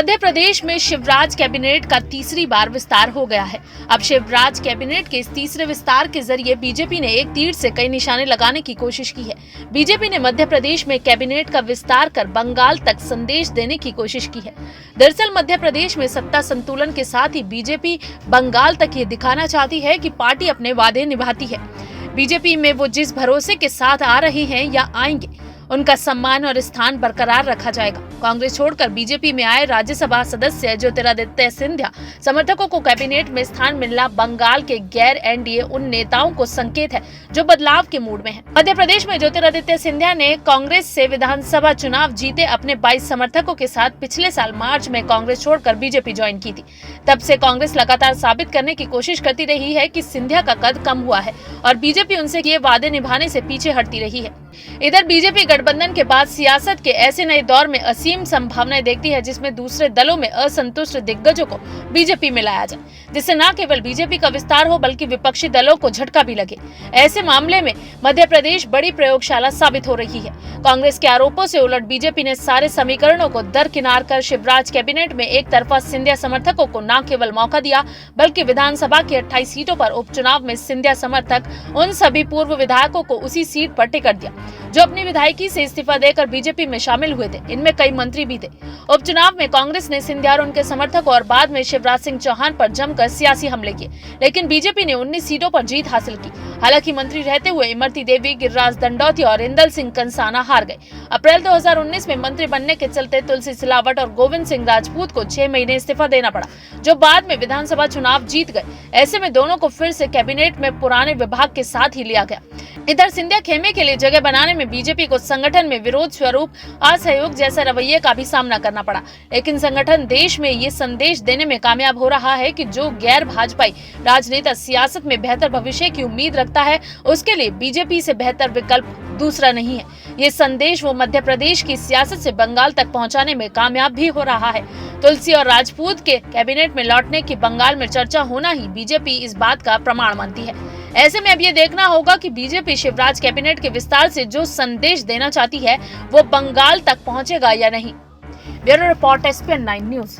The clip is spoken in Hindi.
मध्य प्रदेश में शिवराज कैबिनेट का तीसरी बार विस्तार हो गया है। अब शिवराज कैबिनेट के इस तीसरे विस्तार के जरिए बीजेपी ने एक तीर से कई निशाने लगाने की कोशिश की है। बीजेपी ने मध्य प्रदेश में कैबिनेट का विस्तार कर बंगाल तक संदेश देने की कोशिश की है। दरअसल मध्य प्रदेश में सत्ता संतुलन के साथ ही बीजेपी बंगाल तक ये दिखाना चाहती है कि पार्टी अपने वादे निभाती है। बीजेपी में वो जिस भरोसे के साथ आ रहे हैं या आएंगे, उनका सम्मान और स्थान बरकरार रखा जाएगा। कांग्रेस छोड़कर बीजेपी में आए राज्यसभा सदस्य ज्योतिरादित्य सिंधिया समर्थकों को कैबिनेट में स्थान मिलना बंगाल के गैर एनडीए उन नेताओं को संकेत है जो बदलाव के मूड में हैं। मध्य प्रदेश में ज्योतिरादित्य सिंधिया ने कांग्रेस से विधानसभा चुनाव जीते अपने 22 समर्थकों के साथ पिछले साल मार्च में कांग्रेस छोड़कर बीजेपी ज्वाइन की थी। तब से कांग्रेस लगातार साबित करने की कोशिश करती रही है कि सिंधिया का कद कम हुआ है और बीजेपी उनसे किए वादे निभाने से पीछे हटती रही है। इधर बीजेपी गठबंधन के बाद सियासत के ऐसे नए दौर में असीम संभावनाएं देखती है जिसमें दूसरे दलों में असंतुष्ट दिग्गजों को बीजेपी में लाया जाए, जिससे न केवल बीजेपी का विस्तार हो बल्कि विपक्षी दलों को झटका भी लगे। ऐसे मामले में मध्य प्रदेश बड़ी प्रयोगशाला साबित हो रही है। कांग्रेस के आरोपों से उलट बीजेपी ने सारे समीकरणों को दरकिनार कर शिवराज कैबिनेट में एक तरफा सिंधिया समर्थकों को न केवल मौका दिया बल्कि विधानसभा की 28 सीटों पर उपचुनाव में सिंधिया समर्थक उन सभी पूर्व विधायकों को उसी सीट पर टिकट दिया जो अपनी विधायकी से इस्तीफा देकर बीजेपी में शामिल हुए थे। इनमें कई मंत्री भी थे। उपचुनाव में कांग्रेस ने सिंधिया और उनके समर्थकों और बाद में शिवराज सिंह चौहान पर जमकर सियासी हमले किए, लेकिन बीजेपी ने 19 सीटों पर जीत हासिल की। हालांकि मंत्री रहते हुए इमरती देवी, गिरिराज दंडौती और इंदल सिंह कंसाना हार गए। अप्रैल 2019 में मंत्री बनने के चलते तुलसी सिलावट और गोविंद सिंह राजपूत को 6 महीने इस्तीफा देना पड़ा, जो बाद में विधानसभा चुनाव जीत गए। ऐसे में दोनों को फिर से कैबिनेट में पुराने विभाग के साथ ही लिया गया। इधर सिंधिया खेमे के लिए जगह बनाने में बीजेपी को संगठन में विरोध स्वरूप असहयोग जैसा रवैये का भी सामना करना पड़ा, लेकिन संगठन देश में ये संदेश देने में कामयाब हो रहा है कि जो गैर भाजपाई राजनेता सियासत में बेहतर भविष्य की उम्मीद रखता है उसके लिए बीजेपी से बेहतर विकल्प दूसरा नहीं है। ये संदेश वो मध्य प्रदेश की सियासत से बंगाल तक पहुंचाने में कामयाब भी हो रहा है। तुलसी और राजपूत के कैबिनेट में लौटने की बंगाल में चर्चा होना ही बीजेपी इस बात का प्रमाण मानती है। ऐसे में अब ये देखना होगा कि बीजेपी शिवराज कैबिनेट के विस्तार से जो संदेश देना चाहती है वो बंगाल तक पहुंचेगा या नहीं। Bureau report SPN9 news.